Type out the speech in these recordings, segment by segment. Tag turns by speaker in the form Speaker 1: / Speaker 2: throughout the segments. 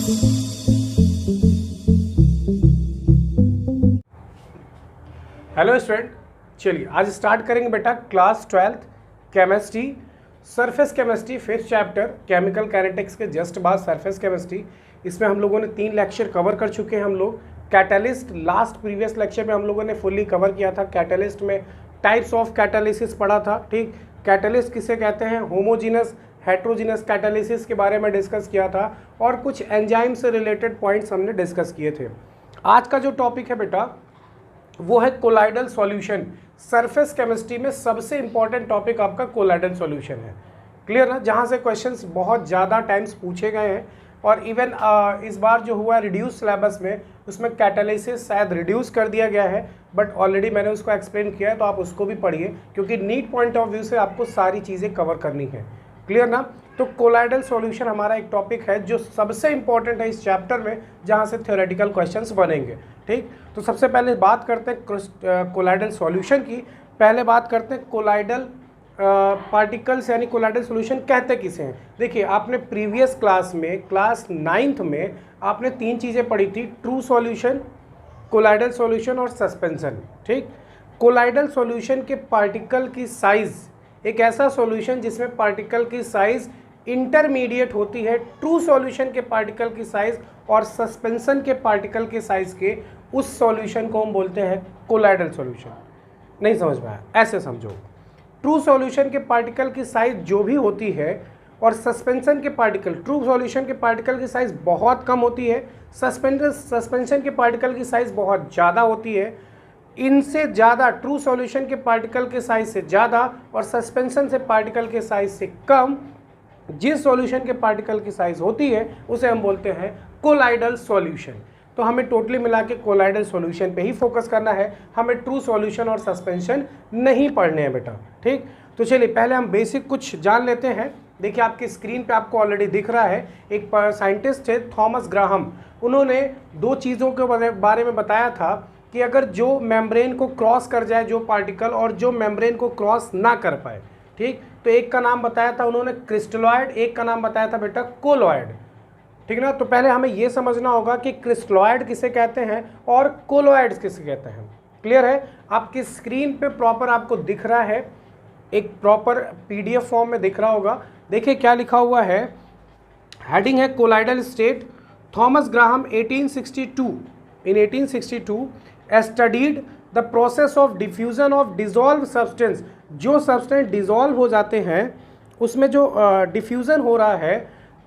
Speaker 1: Hello student, चलिए आज start करेंगे बेटा class 12th chemistry, surface chemistry, 5th chapter chemical kinetics के जस्ट बाद सरफेस केमिस्ट्री। इसमें हम लोगों ने 3 लेक्चर कवर कर चुके हैं। हम लोग कैटलिस्ट लास्ट प्रीवियस लेक्चर में हम लोगों ने फुल्ली कवर किया था। कैटलिस्ट में टाइप्स ऑफ कैटालिसिस पढ़ा था। ठीक, कैटलिस्ट किसे कहते हैं, होमोजीनस हेट्रोजीनस कैटालिसिस के बारे में डिस्कस किया था और कुछ एंजाइम से रिलेटेड पॉइंट्स हमने डिस्कस किए थे। आज का जो टॉपिक है बेटा वो है कोलाइडल सॉल्यूशन। सरफेस केमिस्ट्री में सबसे इंपॉर्टेंट टॉपिक आपका कोलाइडल सॉल्यूशन है। क्लियर ना, जहाँ से क्वेश्चंस बहुत ज़्यादा टाइम्स पूछे गए हैं और इवन इस बार जो हुआ रिड्यूस सिलेबस में उसमें कैटालिसिस शायद रिड्यूस कर दिया गया है, बट ऑलरेडी मैंने उसको एक्सप्लेन किया है तो आप उसको भी पढ़िए, क्योंकि नीट पॉइंट ऑफ व्यू से आपको सारी चीज़ें कवर करनी है। क्लियर ना, तो कोलाइडल सॉल्यूशन हमारा एक टॉपिक है जो सबसे इंपॉर्टेंट है इस चैप्टर में, जहाँ से थ्योरेटिकल क्वेश्चंस बनेंगे। ठीक, तो सबसे पहले बात करते हैं कोलाइडल सॉल्यूशन की। पहले बात करते हैं कोलाइडल पार्टिकल्स यानी कोलाइडल सॉल्यूशन कहते किसे हैं। देखिए, आपने प्रीवियस क्लास में क्लास 9th में आपने 3 चीज़ें पढ़ी थी, ट्रू सॉल्यूशन, कोलाइडल सॉल्यूशन और सस्पेंशन। ठीक, कोलाइडल सॉल्यूशन के पार्टिकल की साइज़, एक ऐसा सॉल्यूशन जिसमें पार्टिकल की साइज़ इंटरमीडिएट होती है ट्रू सॉल्यूशन के पार्टिकल की साइज़ और सस्पेंशन के पार्टिकल के साइज़ के, उस सॉल्यूशन को हम बोलते हैं कोलाइडल सॉल्यूशन। नहीं समझ में आया, ऐसे समझो। ट्रू सॉल्यूशन के पार्टिकल की साइज़ जो भी होती है और सस्पेंशन के पार्टिकल, ट्रू सॉल्यूशन के पार्टिकल की साइज़ बहुत कम होती है, सस्पेंशन के पार्टिकल की साइज़ बहुत ज़्यादा होती है। इनसे ज़्यादा ट्रू सॉल्यूशन के पार्टिकल के साइज़ से ज़्यादा और सस्पेंशन से पार्टिकल के साइज़ से कम जिस सॉल्यूशन के पार्टिकल की साइज़ होती है उसे हम बोलते हैं कोलाइडल सॉल्यूशन। तो हमें टोटली मिला के कोलाइडल सॉल्यूशन पे ही फोकस करना है, हमें ट्रू सॉल्यूशन और सस्पेंशन नहीं पढ़ने हैं बेटा। ठीक, तो चलिए पहले हम बेसिक कुछ जान लेते हैं। देखिए, आपकी स्क्रीन पे आपको ऑलरेडी दिख रहा है, एक साइंटिस्ट थे थॉमस ग्राहम, उन्होंने 2 चीज़ों के बारे में बताया था कि अगर जो मेम्ब्रेन को क्रॉस कर जाए जो पार्टिकल और जो मेम्ब्रेन को क्रॉस ना कर पाए। ठीक, तो एक का नाम बताया था उन्होंने क्रिस्टलॉयड, एक का नाम बताया था बेटा कोलॉयड। ठीक ना, तो पहले हमें यह समझना होगा कि क्रिस्टलॉयड किसे कहते हैं और कोलॉयड्स किसे कहते हैं। क्लियर है, आपकी स्क्रीन पे प्रॉपर आपको दिख रहा है, एक प्रॉपर PDF फॉर्म में दिख रहा होगा। देखिए क्या लिखा हुआ है, हेडिंग है colloidal state. Thomas Graham 1862 studied the process of diffusion of dissolve substance. जो सब्सटेंस डिजॉल्व हो जाते हैं उसमें जो डिफ्यूजन हो रहा है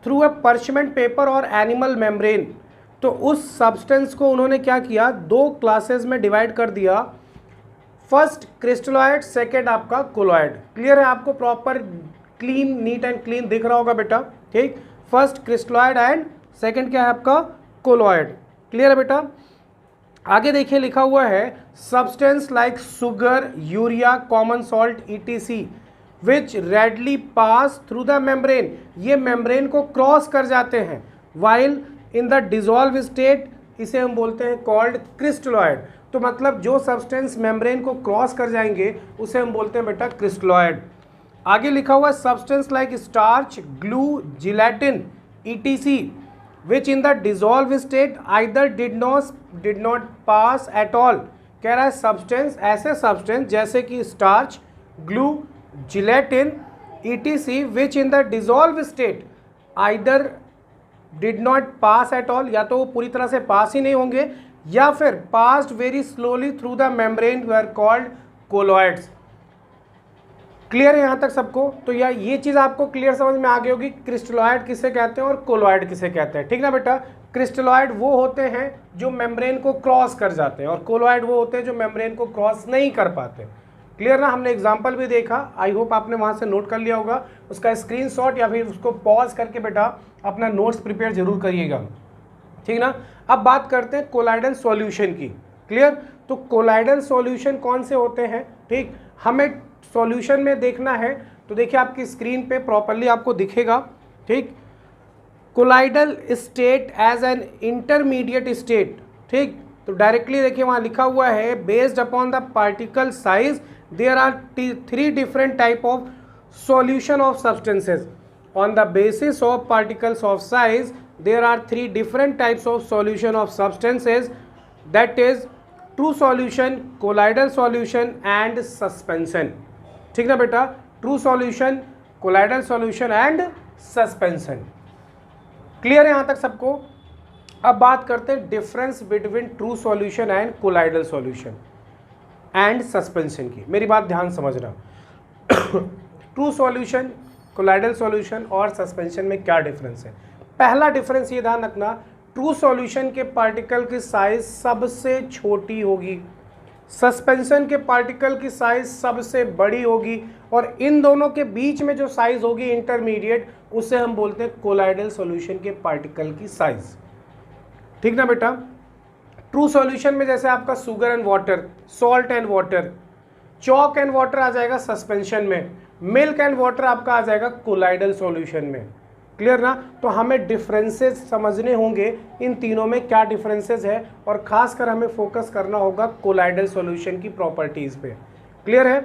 Speaker 1: थ्रू अ पर्चमेंट पेपर और एनिमल मेम्ब्रेन, तो उस सब्सटेंस को उन्होंने क्या किया, 2 क्लासेस में डिवाइड कर दिया। फर्स्ट क्रिस्टलॉयड, सेकेंड आपका कोलॉयड। क्लियर है, आपको proper clean, neat and clean दिख रहा होगा बेटा। ठीक, फर्स्ट क्रिस्टलॉयड एंड सेकेंड क्या है आपका कोलॉयड। क्लियर है बेटा। आगे देखिए लिखा हुआ है substance like sugar, urea, common salt ETC which readily pass through the membrane, ये मेम्ब्रेन को क्रॉस कर जाते हैं while in the dissolve state, इसे हम बोलते हैं कॉल्ड क्रिस्टलॉयड। तो मतलब जो सब्सटेंस मेम्ब्रेन को क्रॉस कर जाएंगे उसे हम बोलते हैं बेटा क्रिस्टलॉयड। आगे लिखा हुआ है substance like starch, glue, gelatin ETC which in the dissolved state either did not pass at all। कह रहा है सब्सटेंस, ऐसे सब्सटेंस जैसे कि starch, glue, gelatin ETC which in the dissolved state either did not pass at all, या तो वो पूरी तरह से पास ही नहीं होंगे या फिर passed very slowly through the membrane were called colloids। Clear है यहाँ तक सबको। तो या ये चीज़ आपको क्लियर समझ में आ गई होगी, क्रिस्टलॉयड किसे कहते हैं और कोलॉयड किसे कहते हैं। ठीक ना बेटा, क्रिस्टलॉयड वो होते हैं जो मेम्ब्रेन को क्रॉस कर जाते हैं और कोलॉयड वो होते हैं जो मेम्ब्रेन को क्रॉस नहीं कर पाते। क्लियर ना, हमने एग्जाम्पल भी देखा, आई होप आपने वहाँ से नोट कर लिया होगा, उसका स्क्रीनशॉट या फिर उसको पॉज करके बेटा अपना नोट्स प्रिपेयर जरूर करिएगा। ठीक ना, अब बात करते हैं कोलाइडल सॉल्यूशन की। क्लियर, तो कोलाइडल सॉल्यूशन कौन से होते हैं। ठीक, हमें सॉल्यूशन में देखना है तो देखिए आपकी स्क्रीन पे प्रॉपर्ली आपको दिखेगा। ठीक, colloidal state as an intermediate state. ठीक, तो डायरेक्टली देखिए वहाँ लिखा हुआ है based upon the particle size there are 3 different type of solution of substances on the basis of particles of size there are three different types of solution of substances, that is true solution, colloidal solution and suspension. ठीक ना बेटा, true solution, colloidal solution and suspension. Clear है यहाँ तक सबको? अब बात करते हैं difference between true solution and colloidal solution and suspension की। मेरी बात ध्यान समझना। ट्रू सॉल्यूशन, कोलाइडल सॉल्यूशन और सस्पेंशन में क्या डिफरेंस है? पहला डिफरेंस ये ध्यान रखना, ट्रू सॉल्यूशन के पार्टिकल की साइज सबसे छोटी होगी, सस्पेंशन के पार्टिकल की साइज सबसे बड़ी होगी, और इन दोनों के बीच में जो साइज होगी इंटरमीडिएट, उसे हम बोलते हैं कोलाइडल सॉल्यूशन के पार्टिकल की साइज। ठीक ना बेटा? ट्रू सॉल्यूशन में जैसे आपका sugar and water, salt and water, chalk and water आ जाएगा सस्पेंशन में, मिल्क एंड वाटर आपका आ जाएगा कोलाइडल सॉल्यूशन में। क्लियर ना? तो हमें डिफरेंसेस समझने होंगे इन तीनों में क्या डिफरेंसेस है, और खासकर हमें फोकस करना होगा कोलाइडल सॉल्यूशन की प्रॉपर्टीज पे। क्लियर है?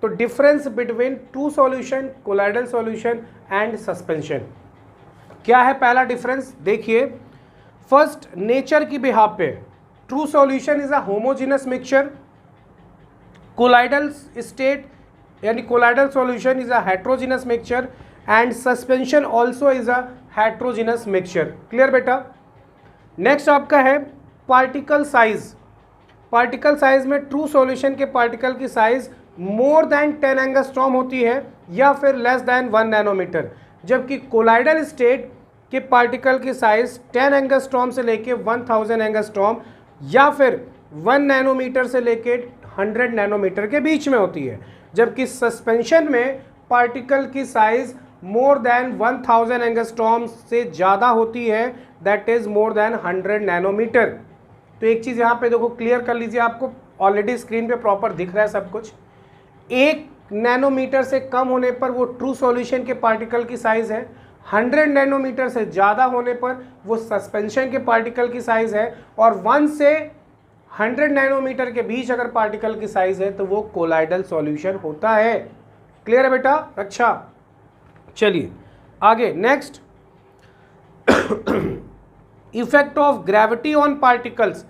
Speaker 1: तो difference between true solution, colloidal solution and suspension क्या है? पहला डिफरेंस देखिए, फर्स्ट नेचर की बिहाफ पे, true solution is a homogeneous mixture, colloidal state यानी colloidal solution is a heterogeneous mixture and suspension also is a heterogeneous mixture. Clear बेटा? Next आपका है पार्टिकल साइज। पार्टिकल साइज में true solution के particle की size more then 10 angstrom होती है या फिर लेस देन 1 नैनोमीटर, जबकि कोलाइडल स्टेट के पार्टिकल की साइज 10 एंगस्ट्रॉम से लेके 1000 एंगस्ट्रॉम या फिर 1 नैनोमीटर से लेके 100 नैनोमीटर के बीच में होती है, जबकि सस्पेंशन में पार्टिकल की साइज मोर देन 1000 एंगस्ट्रॉम से ज़्यादा होती है, that is more than 100 nanometre. तो एक चीज़ यहाँ पे देखो, क्लियर कर लीजिए, आपको ऑलरेडी स्क्रीन पे प्रॉपर दिख रहा है सब कुछ। 1 नैनोमीटर से कम होने पर वो ट्रू सॉल्यूशन के पार्टिकल की साइज है, 100 नैनोमीटर से ज़्यादा होने पर वो सस्पेंशन के पार्टिकल की साइज है, और 1 से 100 नैनोमीटर के बीच अगर पार्टिकल की साइज है तो वो कोलाइडल सॉल्यूशन होता है। क्लियर है बेटा? अच्छा, चलिए आगे। Next, effect of gravity on particles.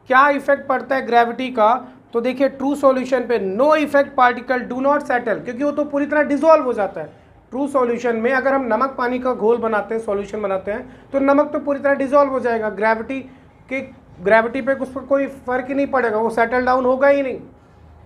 Speaker 1: क्या इफेक्ट पड़ता है ग्रेविटी का? तो देखिए, ट्रू सॉल्यूशन पे no effect, particle do not settle, क्योंकि वो तो पूरी तरह डिसॉल्व हो जाता है। ट्रू सॉल्यूशन में अगर हम नमक पानी का घोल बनाते हैं, सॉल्यूशन बनाते हैं, तो नमक तो पूरी तरह डिसॉल्व हो जाएगा, ग्रेविटी पे उस पर कोई फर्क ही नहीं पड़ेगा, वो सेटल डाउन होगा ही नहीं।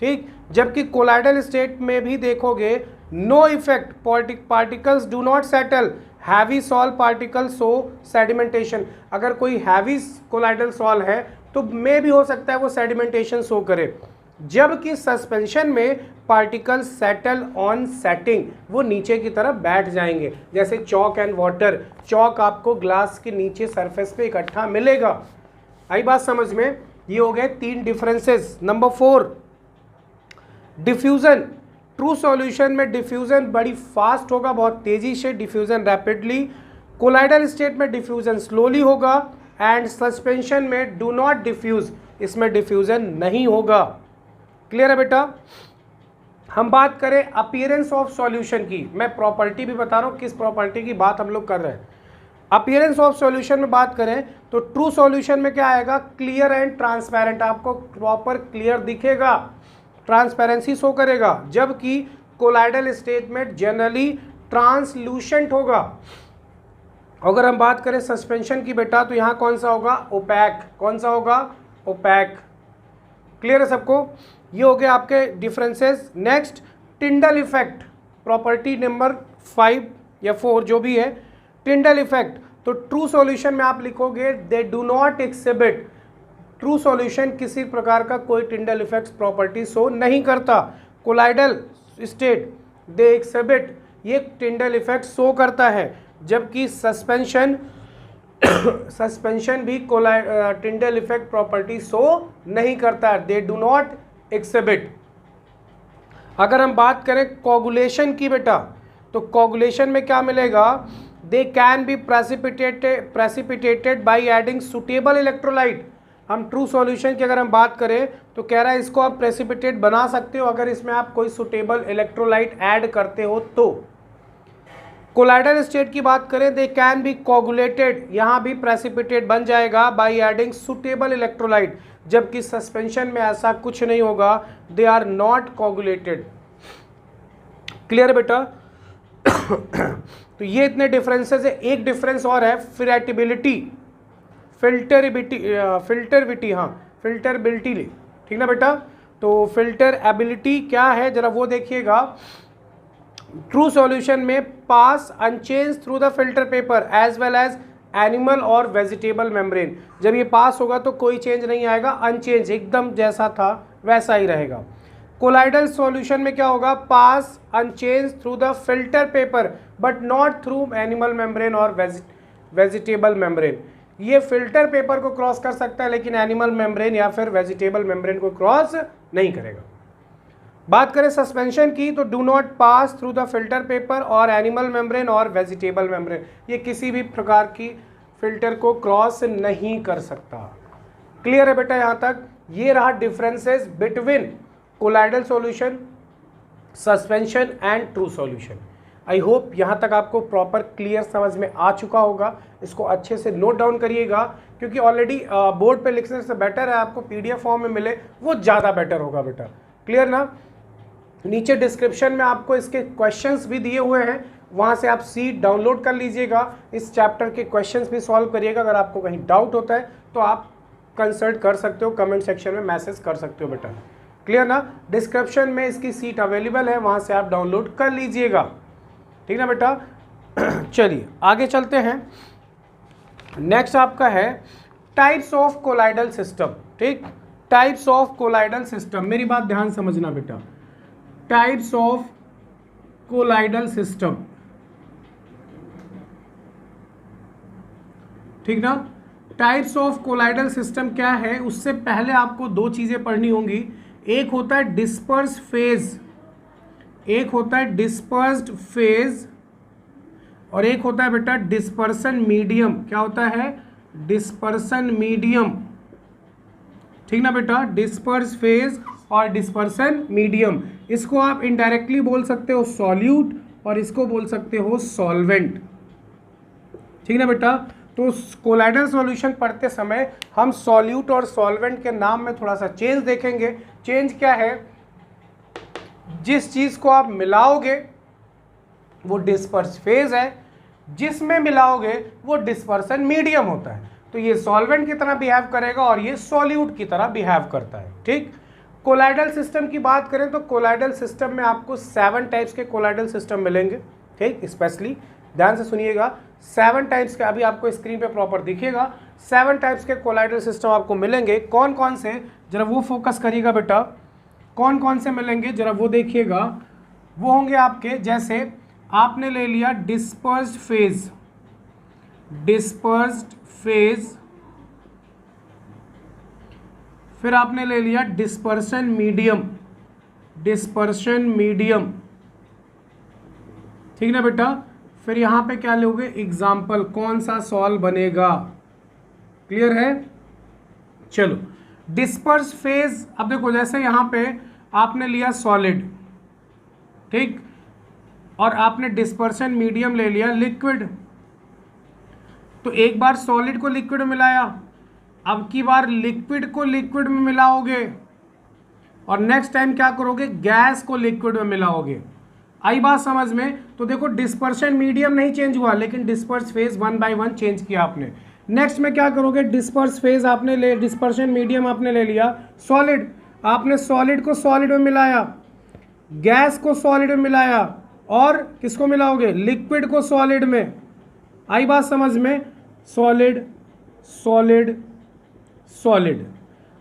Speaker 1: ठीक, जबकि कोलाइडल स्टेट में भी देखोगे no effect, particles do not settle, heavy salt particles so sedimentation. अगर कोई हैवी कोलाइडल सॉल्ट है तो मे भी हो सकता है वो सेडिमेंटेशन शो करे, जबकि सस्पेंशन में पार्टिकल सेटल ऑन सेटिंग, वो नीचे की तरफ बैठ जाएंगे, जैसे चॉक एंड वाटर। चॉक आपको ग्लास के नीचे सरफेस पे इकट्ठा मिलेगा। आई बात समझ में? ये हो गए 3 differences. Number 4, diffusion. True solution में डिफ्यूजन बड़ी फास्ट होगा, बहुत तेजी से डिफ्यूजन, रैपिडली। कोलाइडल स्टेट में डिफ्यूजन स्लोली होगा, एंड सस्पेंशन में डू नॉट डिफ्यूज, इसमें डिफ्यूजन नहीं होगा। क्लियर है बेटा? हम बात करें अपीयरेंस ऑफ सॉल्यूशन की, मैं प्रॉपर्टी भी बता रहा हूँ किस प्रॉपर्टी की बात हम लोग कर रहे हैं। अपीयरेंस ऑफ सॉल्यूशन में बात करें तो ट्रू सॉल्यूशन में क्या आएगा? क्लियर एंड ट्रांसपेरेंट, आपको प्रॉपर क्लियर दिखेगा, ट्रांसपेरेंसी शो करेगा, जबकि कोलाइडल स्टेट में जनरली ट्रांसलूसेंट होगा। अगर हम बात करें सस्पेंशन की बेटा, तो यहाँ कौन सा होगा? ओपैक। कौन सा होगा? ओपैक। क्लियर है सबको? ये हो गए आपके differences. Next, Tyndall effect, property number 5 या 4 जो भी है, टिंडल इफेक्ट। तो ट्रू सॉल्यूशन में आप लिखोगे दे do not exhibit, true solution किसी प्रकार का कोई टिंडल इफेक्ट प्रॉपर्टी शो नहीं करता। कोलाइडल स्टेट दे एक्सिबिट, ये टिंडल इफेक्ट शो करता है, जबकि सस्पेंशन भी टिंडल इफेक्ट प्रॉपर्टी शो नहीं करता है, दे डू नॉट एक्सिबिट। अगर हम बात करें कोगुलेशन की बेटा, तो कोगुलेशन में क्या मिलेगा? They can be precipitated by adding suitable electrolyte. हम ट्रू सॉल्यूशन की अगर हम बात करें तो कह रहा है इसको आप प्रेसिपिटेट बना सकते हो अगर इसमें आप कोई सुटेबल इलेक्ट्रोलाइट ऐड करते हो तो। कोलाइडल स्टेट की बात करें, दे कैन बी कोगुलेटेड, यहाँ भी प्रेसिपिटेट बन जाएगा बाय एडिंग सुटेबल इलेक्ट्रोलाइट, जबकि सस्पेंशन में ऐसा कुछ नहीं होगा, they are not coagulated. Clear बेटा? तो ये इतने डिफरेंसेस है। एक डिफरेंस और है, फिरेटिबिलिटी, फिल्टरबिलिटी, हाँ फिल्टरबिलिटी, ठीक ना बेटा? तो फिल्टर एबिलिटी क्या है जरा वो देखिएगा। ट्रू सॉल्यूशन में pass unchange through the filter paper as well as animal और वेजिटेबल मेम्ब्रेन। जब ये पास होगा तो कोई चेंज नहीं आएगा, अनचेंज एकदम जैसा था वैसा ही रहेगा। कोलाइडल सॉल्यूशन में क्या होगा, pass unchange through the filter paper but not through animal membrane और वेजिटेबल मेम्ब्रेन। ये फिल्टर पेपर को क्रॉस कर सकता है लेकिन एनिमल मेम्ब्रेन या फिर वेजिटेबल मेम्ब्रेन को क्रॉस नहीं करेगा। बात करें सस्पेंशन की तो do not pass through the filter paper और एनिमल मेम्ब्रेन और वेजिटेबल मेम्ब्रेन, ये किसी भी प्रकार की फिल्टर को क्रॉस नहीं कर सकता। क्लियर है बेटा यहाँ तक? ये रहा differences between colloidal solution, suspension and true solution. I hope यहाँ तक आपको प्रॉपर क्लियर समझ में आ चुका होगा। इसको अच्छे से नोट डाउन करिएगा क्योंकि ऑलरेडी बोर्ड पे लिखने से बेटर है आपको पीडीएफ फॉर्म में मिले, वो ज़्यादा बेटर होगा बेटा। क्लियर ना? नीचे डिस्क्रिप्शन में आपको इसके क्वेश्चंस भी दिए हुए हैं, वहाँ से आप सीट डाउनलोड कर लीजिएगा, इस चैप्टर के क्वेश्चंस भी सॉल्व करिएगा। अगर आपको कहीं डाउट होता है तो आप कंसल्ट कर सकते हो, कमेंट सेक्शन में मैसेज कर सकते हो बेटा। क्लियर ना? डिस्क्रिप्शन में इसकी सीट अवेलेबल है, वहाँ से आप डाउनलोड कर लीजिएगा, ठीक ना बेटा? चलिए आगे चलते हैं। नेक्स्ट आपका है टाइप्स ऑफ कोलाइडल सिस्टम। ठीक, टाइप्स ऑफ कोलाइडल सिस्टम, मेरी बात ध्यान समझना बेटा। टाइप्स ऑफ कोलाइडल सिस्टम, ठीक ना? टाइप्स ऑफ कोलाइडल सिस्टम क्या है, उससे पहले आपको दो चीजें पढ़नी होंगी। एक होता है डिस्पर्स फेज, एक होता है डिस्पर्स्ड फेज और एक होता है बेटा डिस्पर्सन मीडियम। क्या होता है? डिस्पर्सन मीडियम, ठीक ना बेटा? डिस्पर्स फेज और डिस्पर्सन मीडियम, इसको आप इनडायरेक्टली बोल सकते हो सॉल्यूट और इसको बोल सकते हो सॉल्वेंट, ठीक ना बेटा? तो कोलाइडल सॉल्यूशन पढ़ते समय हम सॉल्यूट और सॉल्वेंट के नाम में थोड़ा सा चेंज देखेंगे। चेंज क्या है? जिस चीज को आप मिलाओगे वो डिस्पर्स फेज है, जिसमें मिलाओगे वो डिस्पर्सन मीडियम होता है। तो ये सॉल्वेंट की तरह बिहेव करेगा और ये सॉल्यूट की तरह बिहेव करता है। ठीक, कोलाइडल सिस्टम की बात करें तो कोलाइडल सिस्टम में आपको 7 टाइप्स के कोलाइडल सिस्टम मिलेंगे। ठीक, स्पेशली ध्यान से सुनिएगा, 7 टाइप्स के, अभी आपको स्क्रीन पे प्रॉपर दिखेगा, 7 टाइप्स के कोलाइडल सिस्टम आपको मिलेंगे। कौन कौन से, जरा वो फोकस करिएगा बेटा, कौन कौन से मिलेंगे जरा वो देखिएगा। वो होंगे आपके, जैसे आपने ले लिया डिस्पर्स्ड फेज, डिस्पर्स्ड फेज, फिर आपने ले लिया डिस्पर्शन मीडियम, डिस्पर्शन मीडियम, ठीक ना बेटा? फिर यहां पे क्या लोगे? एग्जाम्पल, कौन सा सॉल्व बनेगा। क्लियर है? चलो, डिस्पर्स फेज, अब देखो जैसे यहां पे आपने लिया सॉलिड, ठीक, और आपने डिस्पर्शन मीडियम ले लिया लिक्विड। तो एक बार सॉलिड को लिक्विड में मिलाया, अब की बार लिक्विड को लिक्विड में मिलाओगे और नेक्स्ट टाइम क्या करोगे? गैस को लिक्विड में मिलाओगे। आई बात समझ में? तो देखो डिस्पर्शन मीडियम नहीं चेंज हुआ लेकिन डिस्पर्स फेज 1 बाय 1 चेंज किया आपने। नेक्स्ट में क्या करोगे? डिस्पर्स फेज आपने ले, डिस्पर्शन मीडियम आपने ले लिया सॉलिड, आपने सॉलिड को सॉलिड में मिलाया, गैस को सॉलिड में मिलाया और किसको मिलाओगे? लिक्विड को सॉलिड में। आई बात समझ में? Solid solid solid.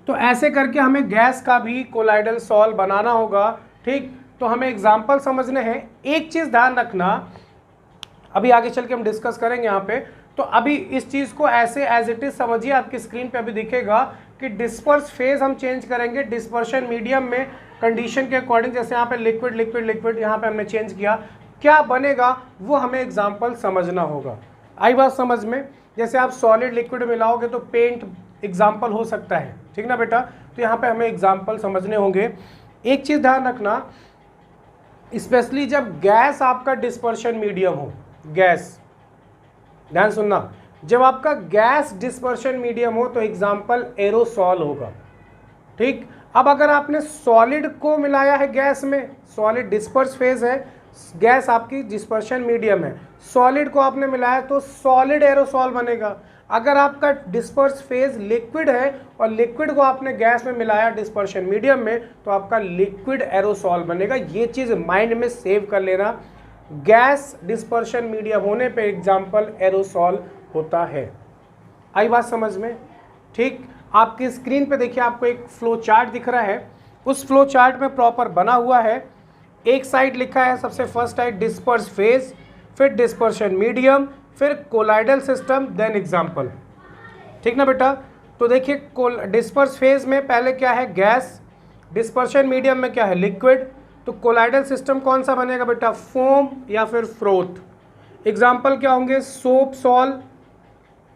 Speaker 1: तो ऐसे करके हमें गैस का भी कोलाइडल सॉल्व बनाना होगा। ठीक, तो हमें एग्जाम्पल समझने हैं। एक चीज ध्यान रखना, अभी आगे चल के हम डिस्कस करेंगे यहाँ पे, तो अभी इस चीज को ऐसे एज इट इज समझिए। आपकी स्क्रीन पे अभी दिखेगा कि डिस्पर्स फेज हम चेंज करेंगे डिस्पर्शन मीडियम में कंडीशन के अकॉर्डिंग। जैसे यहाँ पे लिक्विड लिक्विड लिक्विड, यहाँ पे हमने चेंज किया, क्या बनेगा वो हमें एग्जाम्पल समझना होगा। आई बात समझ में? जैसे आप सॉलिड लिक्विड मिलाओगे तो पेंट एग्जाम्पल हो सकता है, ठीक ना बेटा? तो यहाँ पे हमें एग्जाम्पल समझने होंगे। एक चीज ध्यान रखना, स्पेशली जब गैस आपका डिस्पर्शन मीडियम हो, गैस, ध्यान सुनना, जब आपका गैस डिस्पर्शन मीडियम हो तो एग्जाम्पल एरोसॉल होगा, ठीक। अब अगर आपने सॉलिड को मिलाया है गैस में, सॉलिड डिस्पर्स फेज है, गैस आपकी डिस्पर्शन मीडियम है, सॉलिड को आपने मिलाया तो सॉलिड एरोसॉल बनेगा। अगर आपका डिस्पर्स फेज लिक्विड है और लिक्विड को आपने गैस में मिलाया डिस्पर्शन मीडियम में तो आपका लिक्विड एरोसॉल बनेगा। ये चीज़ माइंड में सेव कर लेना, गैस डिस्पर्शन मीडियम होने पे एग्जाम्पल एरोसॉल होता है। आई बात समझ में, ठीक। आपकी स्क्रीन पे देखिए आपको एक फ्लो चार्ट दिख रहा है, उस फ्लो चार्ट में प्रॉपर बना हुआ है, एक साइड लिखा है सबसे फर्स्ट साइड डिस्पर्स फेज, फिर डिस्पर्शन मीडियम, फिर कोलाइडल सिस्टम, देन एग्जाम्पल, ठीक ना बेटा। तो देखिए डिस्पर्स फेज में पहले क्या है गैस, डिस्पर्शन मीडियम में क्या है लिक्विड, तो कोलाइडल सिस्टम कौन सा बनेगा बेटा, फोम या फिर फ्रोथ। एग्जाम्पल क्या होंगे, सोप सॉल,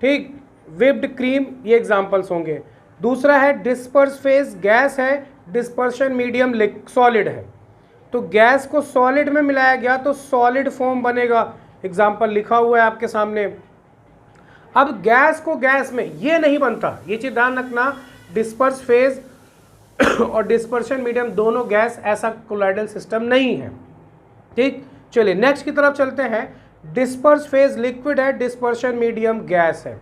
Speaker 1: ठीक, विप्ड क्रीम, ये एग्जाम्पल्स होंगे। दूसरा है डिस्पर्स फेज, गैस है, डिस्पर्शन मीडियम सॉलिड है, तो गैस को सॉलिड में मिलाया गया तो सॉलिड फोम बनेगा, एग्जाम्पल लिखा हुआ है आपके सामने। अब गैस को गैस में ये नहीं बनता, ये चीज ध्यान रखना, डिस्पर्स फेज और डिस्पर्शन मीडियम दोनों गैस, ऐसा कोलाइडल सिस्टम नहीं है, ठीक। चलिए नेक्स्ट की तरफ चलते हैं। डिस्पर्स फेज लिक्विड है, डिस्पर्शन मीडियम गैस है।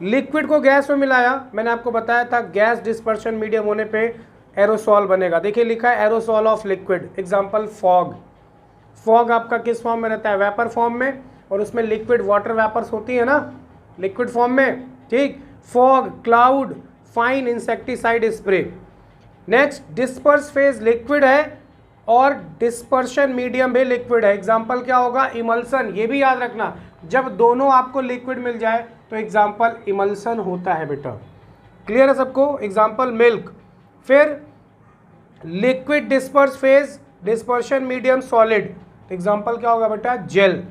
Speaker 1: लिक्विड को गैस में मिलाया, मैंने आपको बताया था गैस डिस्पर्शन मीडियम होने पे एरोसॉल बनेगा। देखिए लिखा है aerosol of liquid, example fog. Fog आपका किस फॉर्म में रहता है, वेपर फॉर्म में, और उसमें लिक्विड वाटर वेपर्स होती है ना लिक्विड फॉर्म में, ठीक। Fog, cloud, fine insecticide spray. Next disperse phase liquid है और डिस्पर्शन मीडियम भी लिक्विड है, एग्जाम्पल क्या होगा, इमल्सन। ये भी याद रखना, जब दोनों आपको लिक्विड मिल जाए तो एग्जाम्पल इमल्सन होता है बेटा, क्लियर है सबको, एग्जाम्पल मिल्क। फिर liquid disperse phase, dispersion medium solid, example क्या होगा बेटा, जेल।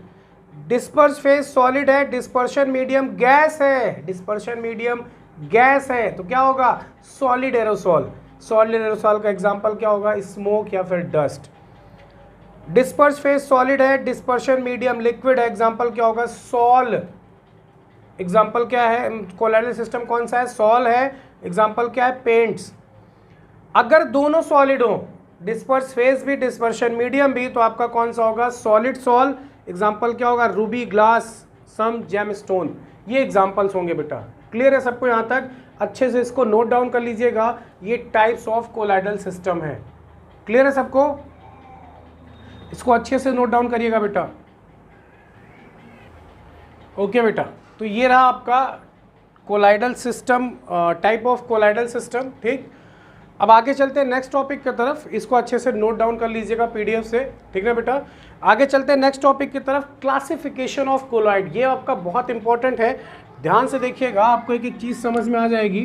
Speaker 1: डिस्पर्स फेज सॉलिड है, डिस्पर्शन मीडियम गैस है, डिस्पर्शन मीडियम गैस है, तो क्या होगा, सॉलिड एरोसॉल। सॉलिड एरोसॉल का एग्जाम्पल क्या होगा, स्मोक या फिर डस्ट। डिस्पर्स फेज सॉलिड है, डिस्पर्शन मीडियम लिक्विड है, एग्जाम्पल क्या होगा, सॉल। एग्जाम्पल क्या है, कोलाइडल सिस्टम कौन सा है, सॉल है, एग्जाम्पल क्या है, पेंट्स। अगर दोनों सॉलिड हो, डिस्पर्स फेज भी डिस्पर्शन मीडियम भी, तो आपका कौन सा होगा, सॉलिड सॉल, एग्जाम्पल क्या होगा, रूबी ग्लास, सम जेमस्टोन। ये एग्जाम्पल्स होंगे बेटा, क्लियर है सबको यहाँ तक, अच्छे से इसको नोट डाउन कर लीजिएगा, ये टाइप्स ऑफ कोलाइडल सिस्टम है, क्लियर है सबको, इसको अच्छे से नोट डाउन करिएगा बेटा। ओके बेटा, तो ये रहा आपका colloidal system, type of colloidal system, ठीक। अब आगे चलते हैं नेक्स्ट टॉपिक की तरफ, इसको अच्छे से नोट डाउन कर लीजिएगा पीडीएफ से, ठीक है बेटा। आगे चलते हैं नेक्स्ट टॉपिक की तरफ, क्लासिफिकेशन ऑफ कोलॉइड। ये आपका बहुत इंपॉर्टेंट है, ध्यान से देखिएगा, आपको एक एक चीज़ समझ में आ जाएगी।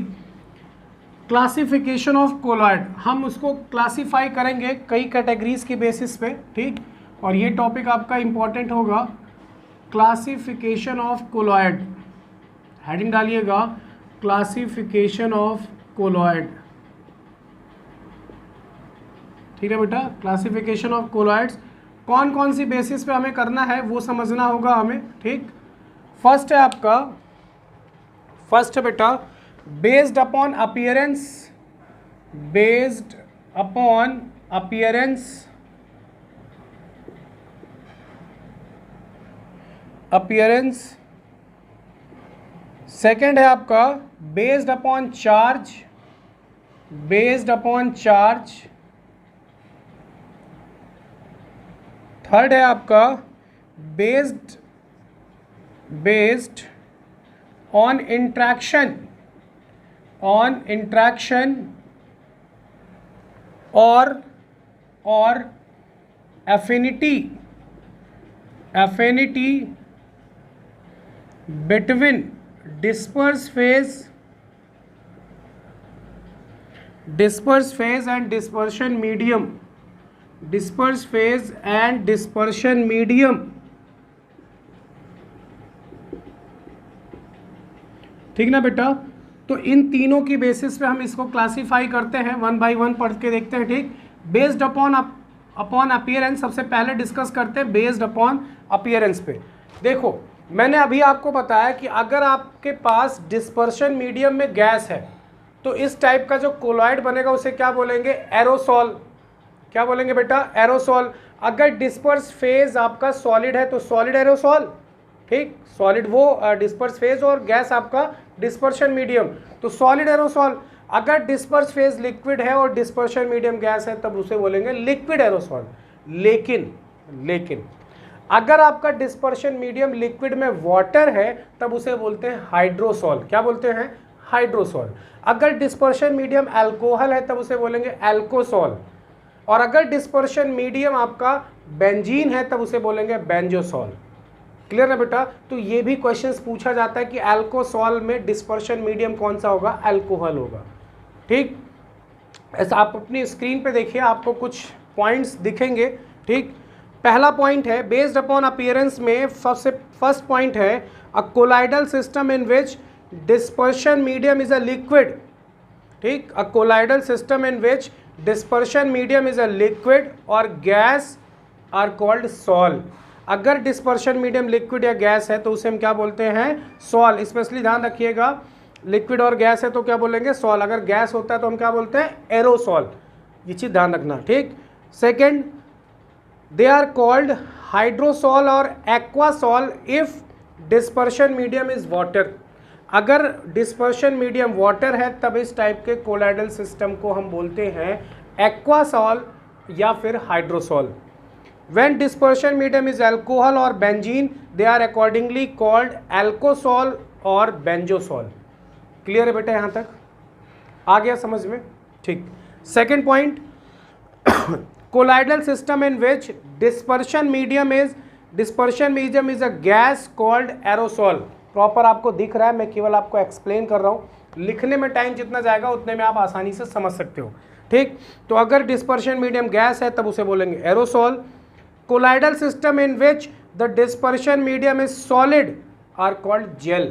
Speaker 1: क्लासिफिकेशन ऑफ कोलॉइड, हम उसको क्लासीफाई करेंगे कई कैटेगरीज की बेसिस पे, ठीक। और ये टॉपिक आपका इंपॉर्टेंट होगा, क्लासिफिकेशन ऑफ कोलॉइड, हेडिंग डालिएगा, क्लासिफिकेशन ऑफ कोलॉइड, ठीक है बेटा। क्लासिफिकेशन ऑफ कोलॉइड्स कौन कौन सी बेसिस पे हमें करना है वो समझना होगा हमें, ठीक। फर्स्ट है आपका, फर्स्ट है बेटा, based upon appearance, based upon appearance, appearance. Second है आपका based upon charge, based upon charge. Third है आपका based on interaction, on interaction और affinity, affinity between disperse phase and dispersion medium, disperse phase and dispersion medium, ठीक ना बेटा। तो इन तीनों की बेसिस पे हम इसको क्लासीफाई करते हैं, वन बाय वन पढ़ के देखते हैं, ठीक। बेस्ड अपॉन अपीयरेंस सबसे पहले डिस्कस करते हैं, बेस्ड अपॉन अपीयरेंस पे। देखो मैंने अभी आपको बताया कि अगर आपके पास डिस्पर्शन मीडियम में गैस है तो इस टाइप का जो कोलॉइड बनेगा उसे क्या बोलेंगे, एरोसॉल। क्या बोलेंगे बेटा, एरोसॉल। अगर डिस्पर्स फेज आपका सॉलिड है तो सॉलिड एरोसॉल, ठीक, सॉलिड वो डिस्पर्स फेज और गैस आपका डिस्पर्शन मीडियम, तो सॉलिड एरोसॉल। अगर डिस्पर्स फेज लिक्विड है और डिस्पर्शन मीडियम गैस है तब उसे बोलेंगे लिक्विड एरोसॉल। लेकिन अगर आपका डिस्पर्शन मीडियम लिक्विड में वाटर है तब उसे बोलते हैं हाइड्रोसॉल। क्या बोलते हैं, हाइड्रोसॉल। अगर डिस्पर्शन मीडियम अल्कोहल है तब उसे बोलेंगे एल्कोसॉल। और अगर डिस्पर्शन मीडियम आपका बेंजीन है तब उसे बोलेंगे बेंजोसॉल। क्लियर है बेटा। तो ये भी क्वेश्चंस पूछा जाता है कि अल्कोसॉल में डिस्पर्शन मीडियम कौन सा होगा, अल्कोहल होगा। ठीक, ऐसा आप अपनी स्क्रीन पे देखिए, आपको कुछ पॉइंट्स दिखेंगे। ठीक, पहला पॉइंट है बेस्ड अपॉन अपीयरेंस में फर्स्ट पॉइंट है a colloidal system in which dispersion medium is a liquid. ठीक, a colloidal system in which dispersion medium is a liquid और गैस आर कॉल्ड सॉल। अगर dispersion medium liquid या gas है तो उसे हम क्या बोलते हैं, सॉल। स्पेशली ध्यान रखिएगा, लिक्विड और गैस है तो क्या बोलेंगे, सॉल। अगर गैस होता है तो हम क्या बोलते हैं, एरोसॉल। ये चीज़ ध्यान रखना। ठीक, second, they are called hydrosol और aquasol if dispersion medium is water। अगर डिस्पर्शन मीडियम वाटर है तब इस टाइप के कोलाइडल सिस्टम को हम बोलते हैं एक्वासॉल या फिर हाइड्रोसॉल। When dispersion medium is alcohol or benzene, they are accordingly called alcohol और बेंजोसॉल। क्लियर है बेटा, यहाँ तक आ गया समझ में। ठीक, second point, colloidal system in which dispersion medium is a gas called aerosol। Proper आपको दिख रहा है, मैं केवल आपको एक्सप्लेन कर रहा हूँ, लिखने में टाइम जितना जाएगा उतने में आप आसानी से समझ सकते हो। ठीक, तो अगर डिस्पर्शन मीडियम गैस है तब उसे बोलेंगे aerosol. colloidal system in which the dispersion medium is solid are called gel।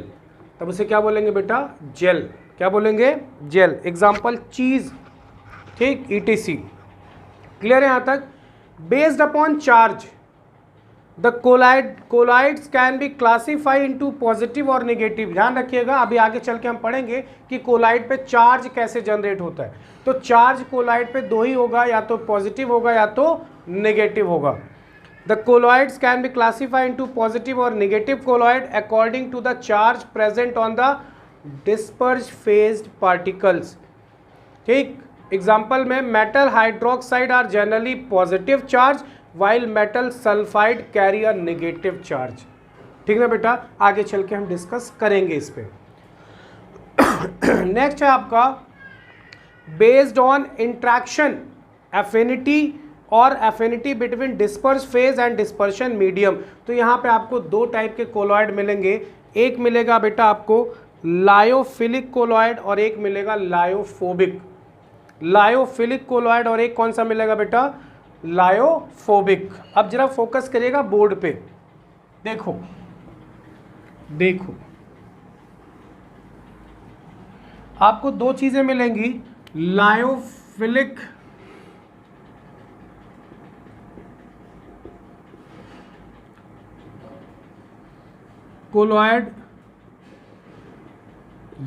Speaker 1: तब उसे क्या बोलेंगे बेटा, जेल। क्या बोलेंगे, जेल। एग्जाम्पल चीज, ठीक, ETC। क्लियर है यहाँ तक। Based upon charge the colloids can be classify into positive और नेगेटिव। ध्यान रखिएगा, अभी आगे चल के हम पढ़ेंगे कि कोलाइड पे चार्ज कैसे जनरेट होता है। तो चार्ज कोलाइड पे दो ही होगा, या तो पॉजिटिव होगा या तो नेगेटिव होगा। The colloids can be classify into positive और negative colloid according to the charge present on the disperse phased particles. ठीक, एग्जाम्पल में metal hydroxide are generally positive charge while metal sulphide carry a negative charge. ठीक है बेटा, आगे चल के हम डिस्कस करेंगे इस पे। नेक्स्ट है आपका बेस्ड ऑन इंट्रैक्शन एफिनिटी और affinity between disperse phase and dispersion medium. तो यहाँ पे आपको दो टाइप के कोलॉइड मिलेंगे। एक मिलेगा बेटा आपको लायोफिलिक कोलॉइड और एक मिलेगा लायोफोबिक। लायोफिलिक कोलॉइड और एक कौन सा मिलेगा बेटा, लायोफोबिक। अब जरा फोकस करिएगा बोर्ड पे, देखो आपको दो चीजें मिलेंगी, लायोफिलिक कोलॉइड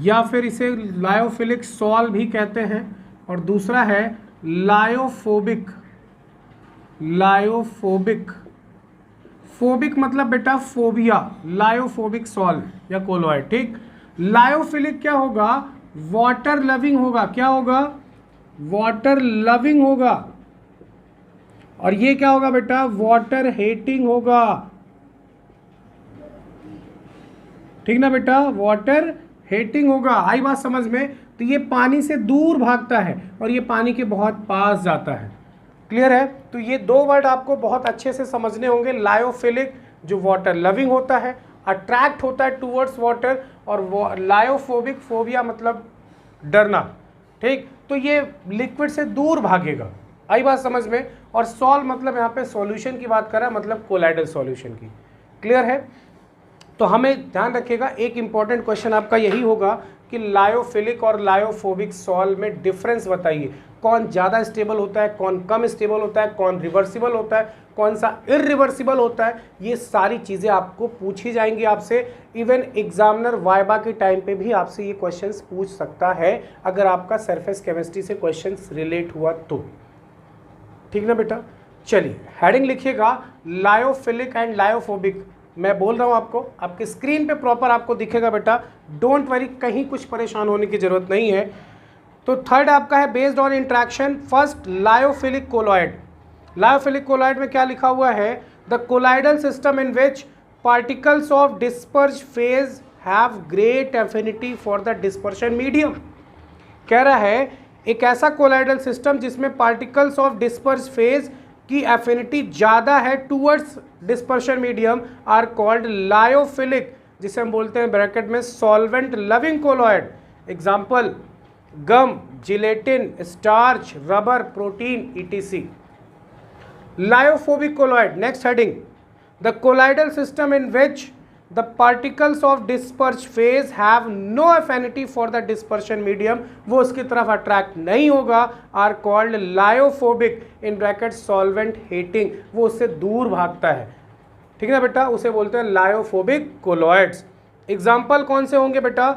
Speaker 1: या फिर इसे लायोफिलिक सॉल भी कहते हैं, और दूसरा है लायोफोबिक। फोबिक मतलब बेटा फोबिया, लायोफोबिक सॉल या कोलॉइड। ठीक, लायोफिलिक क्या होगा, वाटर लविंग होगा। क्या होगा, वाटर लविंग होगा। और ये क्या होगा बेटा, वाटर हेटिंग होगा। ठीक ना बेटा, वाटर हेटिंग होगा। आई बात समझ में। तो ये पानी से दूर भागता है और ये पानी के बहुत पास जाता है। क्लियर है। तो ये दो वर्ड आपको बहुत अच्छे से समझने होंगे। लायोफिलिक जो वाटर लविंग होता है, अट्रैक्ट होता है टूवर्ड्स वाटर, और लायोफोबिक, फोबिया मतलब डरना। ठीक, तो ये लिक्विड से दूर भागेगा। आई बात समझ में। और सॉल मतलब यहाँ पे सॉल्यूशन की बात कर रहा है, मतलब कोलाइडल सॉल्यूशन की। क्लियर है। तो हमें ध्यान रखिएगा, एक इंपॉर्टेंट क्वेश्चन आपका यही होगा कि लायोफिलिक और लायोफोबिक सॉल्व में डिफरेंस बताइए, कौन ज़्यादा स्टेबल होता है, कौन कम स्टेबल होता है, कौन रिवर्सिबल होता है, कौन सा इरिवर्सिबल होता है। ये सारी चीज़ें आपको पूछी जाएंगी आपसे। इवन एग्जामिनर वाइवा के टाइम पे भी आपसे ये क्वेश्चंस पूछ सकता है अगर आपका सरफेस केमिस्ट्री से क्वेश्चंस रिलेट हुआ तो। ठीक ना बेटा, चलिए हेडिंग लिखिएगा लायोफिलिक एंड लायोफोबिक। मैं बोल रहा हूँ आपको, आपके स्क्रीन पे प्रॉपर आपको दिखेगा बेटा, डोंट वरी, कहीं कुछ परेशान होने की जरूरत नहीं है। तो थर्ड आपका है based on interaction. First lyophilic colloid. Lyophilic colloid में क्या लिखा हुआ है, the colloidal system in which particles of disperse phase have great affinity for the dispersion medium. कह रहा है एक ऐसा कोलाइडल सिस्टम जिसमें पार्टिकल्स ऑफ डिस्पर्ज फेज की एफिनिटी ज़्यादा है towards dispersion medium are called lyophilic, जिसे हम बोलते हैं ब्रैकेट में solvent loving colloid. Example gum, gelatin, starch, rubber, protein etc. Lyophobic colloid. Next heading, the colloidal system in which the particles of dispersed phase have no affinity for the dispersion medium, वो उसकी तरफ attract नहीं होगा, are called lyophobic in bracket solvent hating, वो उससे दूर भागता है। ठीक है ना बेटा, उसे बोलते हैं lyophobic colloids। एग्जाम्पल कौन से होंगे बेटा,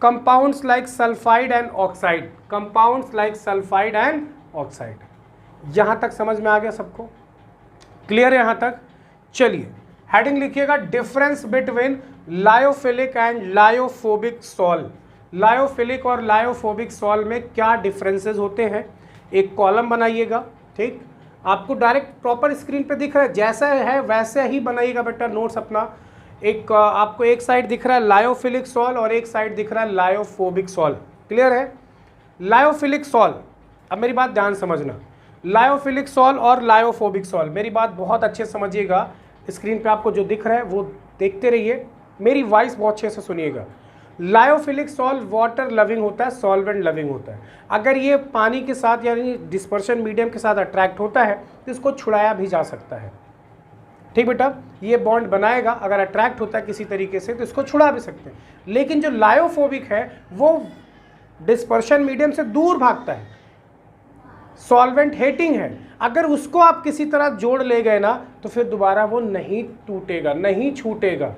Speaker 1: compounds like sulphide and oxide, compounds like sulphide and oxide. यहां तक समझ में आ गया सबको, क्लियर है यहां तक। चलिए हेडिंग लिखिएगा difference between lyophilic and lyophobic sol. Lyophilic और लायोफोबिक सॉल्व में क्या डिफरेंसेस होते हैं, एक कॉलम बनाइएगा। ठीक, आपको डायरेक्ट प्रॉपर स्क्रीन पे दिख रहा है, जैसा है वैसे ही बनाइएगा बेटा नोट्स अपना। एक आपको एक साइड दिख रहा है लायोफिलिक सॉल्व और एक साइड दिख रहा है लायोफोबिक सॉल्व। क्लियर है। लायोफिलिक सॉल्व, अब मेरी बात ध्यान समझना, लायोफिलिक सॉल्व और लायोफोबिक सॉल्व, मेरी बात बहुत अच्छे से समझिएगा। स्क्रीन पे आपको जो दिख रहा है वो देखते रहिए, मेरी वॉइस बहुत अच्छे से सुनिएगा। लायोफिलिक सॉल्व वाटर लविंग होता है, सॉल्वेंट लविंग होता है। अगर ये पानी के साथ यानी डिस्पर्शन मीडियम के साथ अट्रैक्ट होता है तो इसको छुड़ाया भी जा सकता है। ठीक बेटा, ये बॉन्ड बनाएगा, अगर अट्रैक्ट होता है किसी तरीके से तो इसको छुड़ा भी सकते हैं। लेकिन जो लायोफोबिक है वो डिस्पर्शन मीडियम से दूर भागता है, सॉल्वेंट हेटिंग है। अगर उसको आप किसी तरह जोड़ ले गए ना तो फिर दोबारा वो नहीं टूटेगा, नहीं छूटेगा।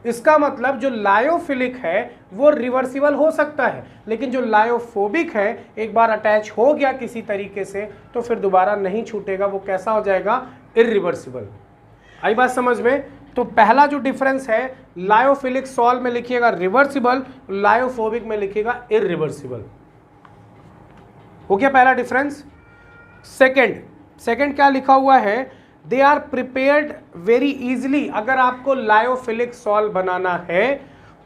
Speaker 1: इसका मतलब जो लायोफिलिक है वो रिवर्सिबल हो सकता है, लेकिन जो लायोफोबिक है एक बार अटैच हो गया किसी तरीके से तो फिर दोबारा नहीं छूटेगा, वो कैसा हो जाएगा, इरिवर्सिबल। आई बात समझ में। तो पहला जो डिफरेंस है लायोफिलिक सॉल्व में लिखिएगा रिवर्सिबल, लायोफोबिक में लिखिएगा इरिवर्सिबल। हो गया पहला डिफरेंस। सेकंड क्या लिखा हुआ है, they are prepared very easily. अगर आपको लायोफिलिक सॉल्व बनाना है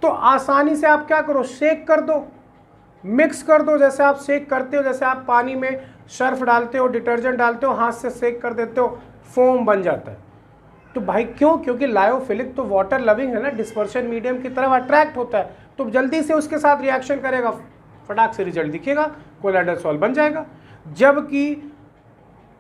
Speaker 1: तो आसानी से आप क्या करो, शेक कर दो, मिक्स कर दो। जैसे आप शेक करते हो, जैसे आप पानी में सर्फ डालते हो, डिटर्जेंट डालते हो, हाथ से शेक कर देते हो, फोम बन जाता है। तो भाई क्यों, क्योंकि लायोफिलिक तो वाटर लविंग है ना, डिस्पर्शन मीडियम की तरफ अट्रैक्ट होता है, तो जल्दी से उसके साथ रिएक्शन करेगा, फटाक से रिजल्ट दिखेगा, कोलाइडल सॉल्व बन जाएगा। जबकि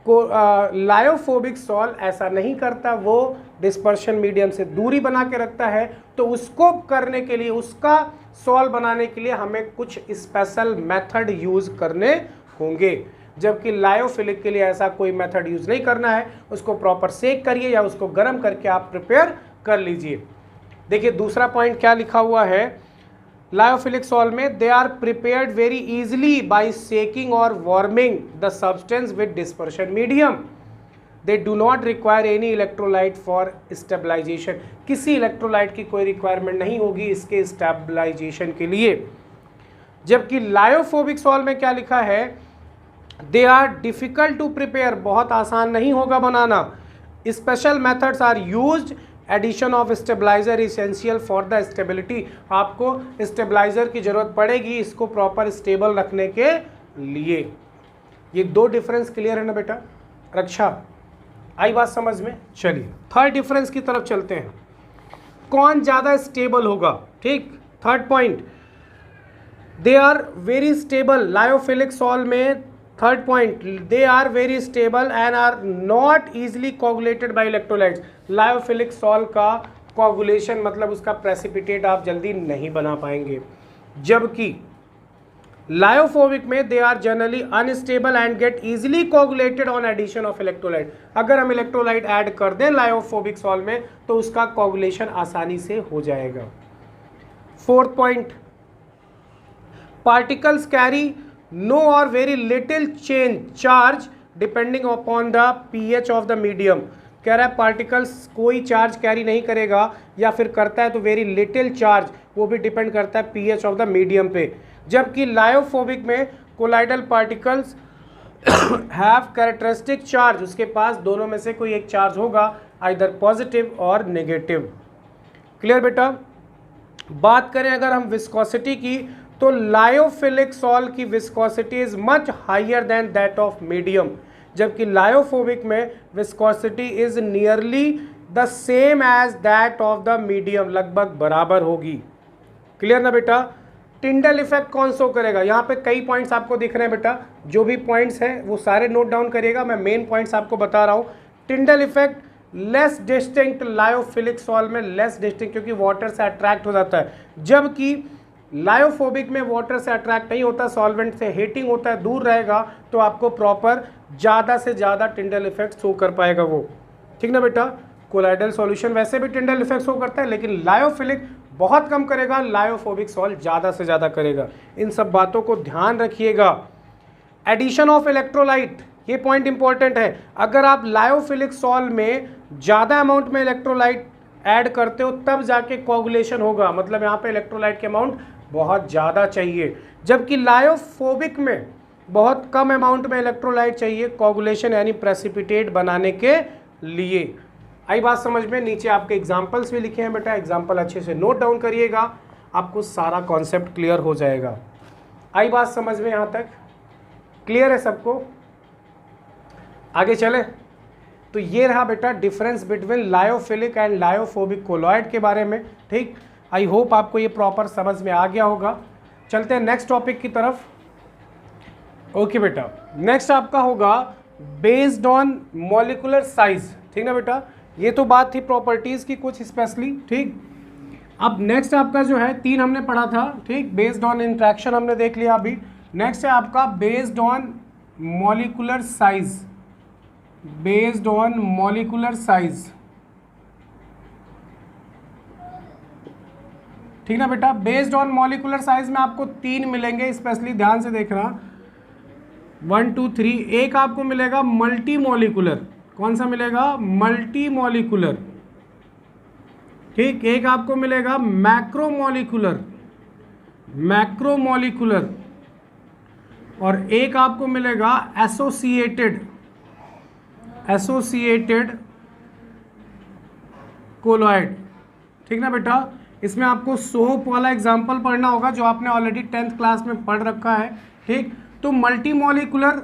Speaker 1: लायोफोबिक सॉल्व ऐसा नहीं करता, वो डिस्पर्शन मीडियम से दूरी बना के रखता है। तो उसको करने के लिए, उसका सॉल्व बनाने के लिए हमें कुछ स्पेशल मेथड यूज करने होंगे, जबकि लायोफिलिक के लिए ऐसा कोई मेथड यूज नहीं करना है। उसको प्रॉपर सेक करिए या उसको गर्म करके आप प्रिपेयर कर लीजिए। देखिए दूसरा पॉइंट क्या लिखा हुआ है लायोफिलिक सॉल्व में, they are prepared very easily by shaking और warming the substance with dispersion medium. They do not require any electrolyte for stabilization. किसी इलेक्ट्रोलाइट की कोई रिक्वायरमेंट नहीं होगी इसके स्टेबलाइजेशन के लिए। जबकि लायोफोबिक सॉल्व में क्या लिखा है, they are difficult to prepare, बहुत आसान नहीं होगा बनाना। Special methods are used, addition of stabilizer essential for the stability. आपको स्टेबलाइजर की जरूरत पड़ेगी इसको प्रॉपर स्टेबल रखने के लिए। ये दो डिफरेंस क्लियर है ना बेटा, रक्षा आई बात समझ में। चलिए थर्ड डिफरेंस की तरफ चलते हैं, कौन ज़्यादा स्टेबल होगा। ठीक, third point, they are very stable. Lyophilic sol में third point, they are very stable and are not easily coagulated by electrolytes. Lyophilic sol का कोगुलेशन मतलब उसका प्रेसिपिटेट आप जल्दी नहीं बना पाएंगे। जबकि लायोफोबिक में they are generally unstable and get easily coagulated on addition of electrolyte. अगर हम इलेक्ट्रोलाइट ऐड कर दें लायोफोबिक सॉल्व में तो उसका कोगुलेशन आसानी से हो जाएगा। Fourth point, particles carry no और very little change charge depending upon the pH of the medium. कह रहा है पार्टिकल्स कोई चार्ज कैरी नहीं करेगा, या फिर करता है तो वेरी लिटिल चार्ज, वो भी डिपेंड करता है पीएच ऑफ द मीडियम पे। जबकि लायोफोबिक में colloidal particles have characteristic charge, उसके पास दोनों में से कोई एक चार्ज होगा, आइदर पॉजिटिव और नेगेटिव। क्लियर बेटा। बात करें अगर हम विस्कोसिटी की, तो लायोफिलिक सॉल्व की viscosity is much higher than that of medium, जबकि लायोफोबिक में viscosity is nearly the same as that of the medium, लगभग बराबर होगी। क्लियर ना बेटा। टिंडल इफेक्ट कौन सो करेगा, यहाँ पे कई पॉइंट्स आपको दिख रहे हैं बेटा, जो भी पॉइंट्स हैं वो सारे नोट डाउन करिएगा, मैं मेन पॉइंट्स आपको बता रहा हूँ। Tyndall effect less distinct lyophilic sol में, लेस डिस्टिंक्ट क्योंकि वाटर से अट्रैक्ट हो जाता है, जबकि लायोफोबिक में वाटर से अट्रैक्ट नहीं होता, सॉल्वेंट से हीटिंग होता है, दूर रहेगा, तो आपको प्रॉपर ज़्यादा से ज़्यादा टिंडल इफेक्ट शो कर पाएगा वो। ठीक ना बेटा। कोलाइडल सॉल्यूशन वैसे भी टिंडल इफेक्ट शो करता है, लेकिन लायोफिलिक बहुत कम करेगा, लायोफोबिक सॉल्व ज़्यादा से ज़्यादा करेगा। इन सब बातों को ध्यान रखिएगा। एडिशन ऑफ इलेक्ट्रोलाइट, ये पॉइंट इंपॉर्टेंट है। अगर आप लायोफिलिक सॉल्व में ज़्यादा अमाउंट में इलेक्ट्रोलाइट ऐड करते हो तब जाके कोगुलेशन होगा, मतलब यहाँ पे इलेक्ट्रोलाइट के अमाउंट बहुत ज़्यादा चाहिए, जबकि लायोफोबिक में बहुत कम अमाउंट में इलेक्ट्रोलाइट चाहिए कोगुलेशन यानी प्रेसिपिटेट बनाने के लिए। आई बात समझ में। नीचे आपके एग्जाम्पल्स भी लिखे हैं बेटा, एग्जाम्पल अच्छे से नोट डाउन करिएगा, आपको सारा कॉन्सेप्ट क्लियर हो जाएगा। आई बात समझ में, यहाँ तक क्लियर है सबको। आगे चले तो ये रहा बेटा difference between lyophilic and lyophobic colloid के बारे में। ठीक, आई होप आपको ये प्रॉपर समझ में आ गया होगा। चलते हैं नेक्स्ट टॉपिक की तरफ। ओके बेटा, नेक्स्ट आपका होगा बेस्ड ऑन मॉलिक्यूलर साइज। ठीक ना बेटा, ये तो बात थी प्रॉपर्टीज की कुछ स्पेशली। ठीक, अब नेक्स्ट आपका जो है 3 हमने पढ़ा था। ठीक, बेस्ड ऑन इंट्रैक्शन हमने देख लिया अभी। नेक्स्ट है आपका based on molecular size. Based on molecular size, ठीक ना बेटा। बेस्ड ऑन मॉलिक्यूलर साइज में आपको 3 मिलेंगे, स्पेशली ध्यान से देखना। 1 2 3। एक आपको मिलेगा मल्टी मॉलिक्यूलर। कौन सा मिलेगा? Multi molecular. ठीक, एक आपको मिलेगा मैक्रो मॉलिक्यूलर। मैक्रो मॉलिक्यूलर, और एक आपको मिलेगा एसोसिएटेड। Associated colloid. ठीक ना बेटा, इसमें आपको सोप वाला एग्जाम्पल पढ़ना होगा जो आपने ऑलरेडी 10th क्लास में पढ़ रखा है। ठीक, तो मल्टी मॉलिक्यूलर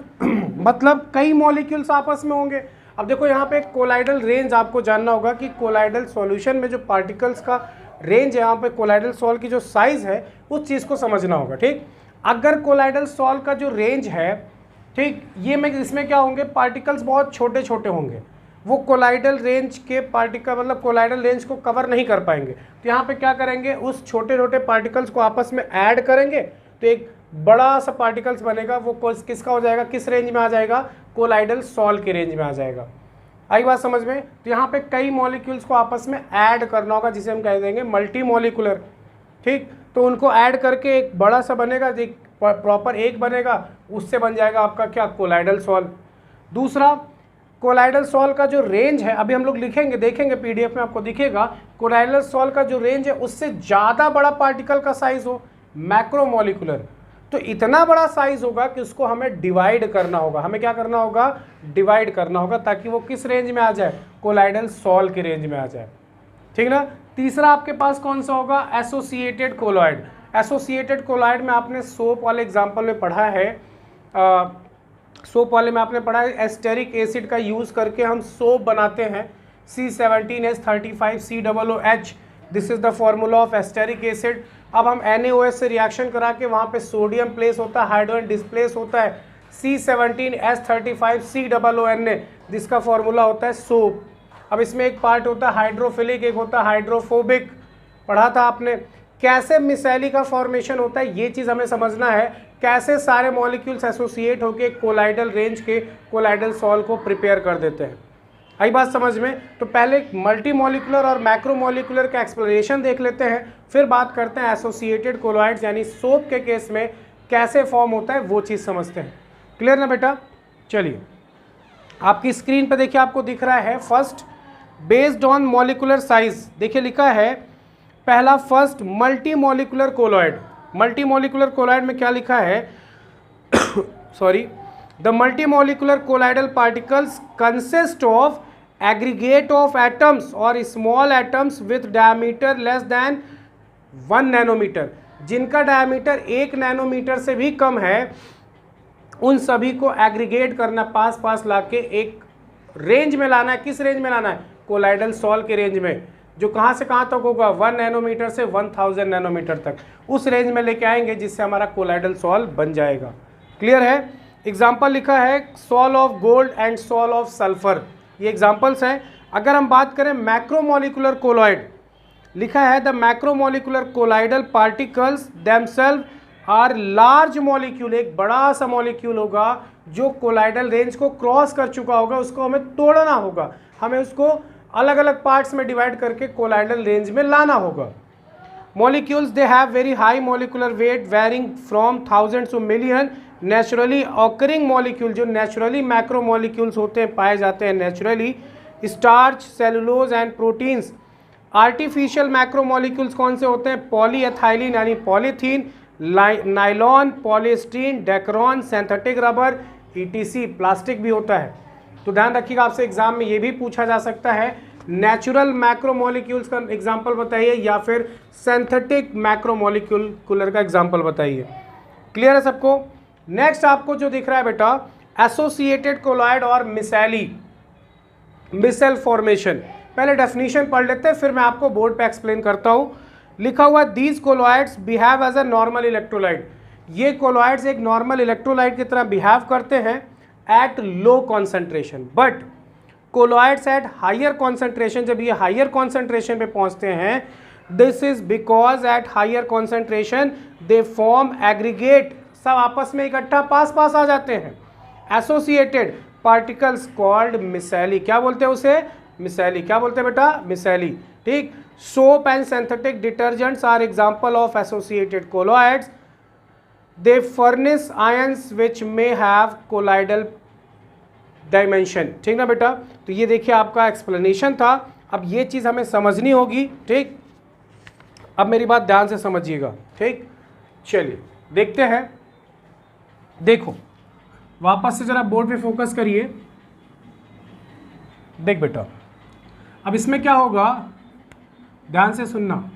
Speaker 1: मतलब कई मॉलिक्यूल्स आपस में होंगे। अब देखो यहाँ पे कोलाइडल रेंज आपको जानना होगा कि कोलाइडल सॉल्यूशन में जो पार्टिकल्स का रेंज है, यहाँ पे कोलाइडल सॉल्व की जो साइज है उस चीज़ को समझना होगा। ठीक, अगर कोलाइडल सॉल्व का जो रेंज है, ठीक, ये में इसमें क्या होंगे, पार्टिकल्स बहुत छोटे छोटे होंगे, वो कोलाइडल रेंज के पार्टिकल मतलब कोलाइडल रेंज को कवर नहीं कर पाएंगे। तो यहाँ पे क्या करेंगे, उस छोटे छोटे पार्टिकल्स को आपस में ऐड करेंगे तो एक बड़ा सा पार्टिकल्स बनेगा। वो किसका हो जाएगा, किस रेंज में आ जाएगा, कोलाइडल सॉल्व के रेंज में आ जाएगा। आई बात समझ में। तो यहाँ पे कई मॉलिक्यूल्स को आपस में ऐड करना होगा जिसे हम कह देंगे मल्टी मॉलिक्यूलर। ठीक, तो उनको ऐड करके एक बड़ा सा बनेगा, एक प्रॉपर एक बनेगा, उससे बन जाएगा आपका क्या, कोलाइडल सॉल्व। दूसरा, कोलाइडल सॉल्व का जो रेंज है, अभी हम लोग लिखेंगे, देखेंगे पीडीएफ में आपको दिखेगा, कोलाइडल सॉल्व का जो रेंज है उससे ज़्यादा बड़ा पार्टिकल का साइज हो, मैक्रो मॉलिक्यूलर। तो इतना बड़ा साइज होगा कि उसको हमें डिवाइड करना होगा। हमें क्या करना होगा, डिवाइड करना होगा, ताकि वो किस रेंज में आ जाए, कोलाइडल सॉल्व के रेंज में आ जाए। ठीक ना। तीसरा आपके पास कौन सा होगा, एसोसिएटेड कोलॉइड। एसोसिएटेड कोलॉइड में आपने सोप वाले एग्जाम्पल में पढ़ा है, सोप वाले में आपने पढ़ा है एस्टेरिक एसिड का यूज़ करके हम सोप बनाते हैं, C17H35COOH, this is the formula of asterisk acid. अब हम NaOH से रिएक्शन करा के वहाँ पे सोडियम प्लेस होता है, हाइड्रोजन डिस्प्लेस होता है, C17H35COONA, जिसका फॉर्मूला होता है सोप। अब इसमें एक पार्ट होता है हाइड्रोफिलिक, एक होता है हाइड्रोफोबिक, पढ़ा था आपने। कैसे मिसैली का फॉर्मेशन होता है, ये चीज़ हमें समझना है। कैसे सारे मॉलिक्यूल्स एसोसिएट होकर कोलाइडल रेंज के कोलाइडल सॉल्ट को प्रिपेयर कर देते हैं। आई बात समझ में? तो पहले मल्टी मॉलिकुलर और मैक्रो मॉलिकुलर का एक्सप्लेनेशन देख लेते हैं, फिर बात करते हैं एसोसिएटेड कोलॉइड्स यानी सोप के केस में कैसे फॉर्म होता है वो चीज़ समझते हैं। क्लियर ना बेटा? चलिए आपकी स्क्रीन पे देखिए, आपको दिख रहा है first based on molecular size. देखिए लिखा है पहला first multi molecular colloid. Multi molecular colloid में क्या लिखा है sorry, the multi molecular colloidal particles consist of aggregate of atoms or small atoms with diameter less than 1 nanometre. जिनका diameter 1 nanometre से भी कम है उन सभी को एग्रीगेट करना, पास पास लाके एक रेंज में लाना है। किस रेंज में लाना है? कोलाइडल सॉल्ट के रेंज में, जो कहाँ से कहाँ तक होगा? 1 नैनोमीटर से 1000 नैनोमीटर तक, उस रेंज में लेके आएंगे जिससे हमारा कोलाइडल सॉल्ट बन जाएगा। क्लियर है? एग्जाम्पल लिखा है salt of gold and salt of sulphur, ये एग्जाम्पल्स हैं। अगर हम बात करें मैक्रोमोलिकुलर कोलॉइड, लिखा है the macromolecular colloidal particles themselves are large molecule, एक बड़ा सा मॉलिक्यूल होगा जो कोलाइडल रेंज को क्रॉस कर चुका होगा, उसको हमें तोड़ना होगा, हमें उसको अलग अलग पार्ट्स में डिवाइड करके कोलाइडल रेंज में लाना होगा। Molecules they have very high molecular weight varying from thousands to million. Naturally occurring molecule, जो नेचुरली मैक्रो मॉलिक्यूल्स होते हैं, पाए जाते हैं naturally, starch, cellulose and proteins. Artificial macro molecules कौन से होते हैं? पॉलीएथाइलिन यानी polythene, nylon, polystyrene, dacron, synthetic rubber, ETC. Plastic भी होता है। तो ध्यान रखिएगा, आपसे एग्जाम में ये भी पूछा जा सकता है, नेचुरल मैक्रो मॉलिक्यूल्स का एग्जाम्पल बताइए या फिर सिंथेटिक मैक्रो मॉलिक्यूलर का एग्जाम्पल बताइए। क्लियर है सबको? नेक्स्ट आपको जो दिख रहा है बेटा, एसोसिएटेड कोलॉइड और मिसैली, मिसेल फॉर्मेशन। पहले डेफिनेशन पढ़ लेते हैं, फिर मैं आपको बोर्ड पे एक्सप्लेन करता हूँ। लिखा हुआ these colloids behave as a normal electrolyte. ये कोलॉइड्स एक नॉर्मल इलेक्ट्रोलाइट की तरह बिहेव करते हैं at low concentration, but colloids at higher concentration, जब ये हायर कॉन्सेंट्रेशन पे पहुंचते हैं, this is because at higher concentration they form aggregate, सब आपस में इकट्ठा पास पास आ जाते हैं, एसोसिएटेड पार्टिकल्स कॉल्ड मिसैली। क्या बोलते हैं उसे? मिसैली। क्या बोलते हैं बेटा? मिसैली। ठीक। Soap and synthetic detergents are example of associated colloids. They furnish ions which may have colloidal dimension. ठीक ना बेटा? तो ये देखिए आपका एक्सप्लेनेशन था। अब ये चीज़ हमें समझनी होगी। ठीक, अब मेरी बात ध्यान से समझिएगा। ठीक, चलिए देखते हैं। देखो वापस से जरा बोर्ड पे फोकस करिए। देख बेटा, अब इसमें क्या होगा, ध्यान से सुनना।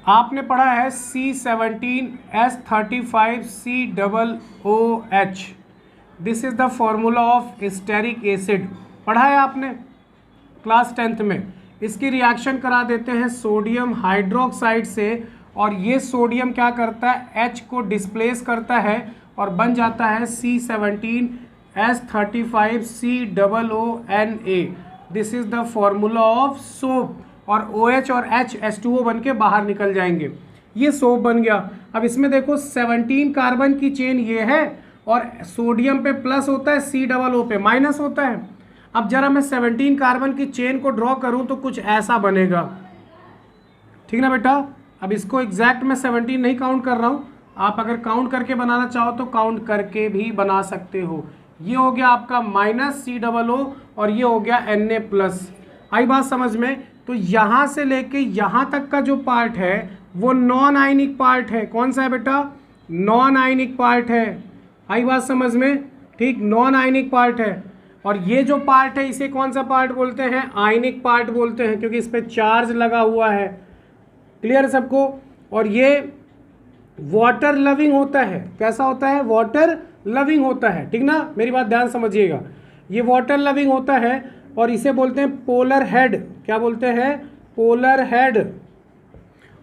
Speaker 1: आपने पढ़ा है C17H35COOH, this is the formula of stearic acid. पढ़ा है आपने क्लास 10th में। इसकी रिएक्शन करा देते हैं सोडियम हाइड्रोक्साइड से, और ये सोडियम क्या करता है? H को डिस्प्लेस करता है और बन जाता है C17H35COONA। This is the formula of soap, और OH और H H2O बन के बाहर निकल जाएंगे। ये सोप बन गया। अब इसमें देखो 17 कार्बन की चेन ये है, और सोडियम पे प्लस होता है, COO पे माइनस होता है। अब जरा मैं 17 कार्बन की चेन को ड्रॉ करूं तो कुछ ऐसा बनेगा। ठीक ना बेटा? अब इसको एग्जैक्ट मैं 17 नहीं काउंट कर रहा हूं, आप अगर काउंट करके बनाना चाहो तो काउंट करके भी बना सकते हो। ये हो गया आपका माइनस COO, और ये हो गया Na+। आई बात समझ में? तो यहाँ से लेके यहाँ तक का जो पार्ट है वो नॉन आयनिक पार्ट है। कौन सा है बेटा? नॉन आयनिक पार्ट है। आई बात समझ में? ठीक, नॉन आयनिक पार्ट है। और ये जो पार्ट है इसे कौन सा पार्ट बोलते हैं? आयनिक पार्ट बोलते हैं, क्योंकि इस पर चार्ज लगा हुआ है। क्लियर सबको? और ये वाटर लविंग होता है। कैसा होता है? वाटर लविंग होता है। ठीक ना? मेरी बात ध्यान समझिएगा। ये वाटर लविंग होता है, और इसे बोलते हैं पोलर हेड। क्या बोलते हैं? Polar head.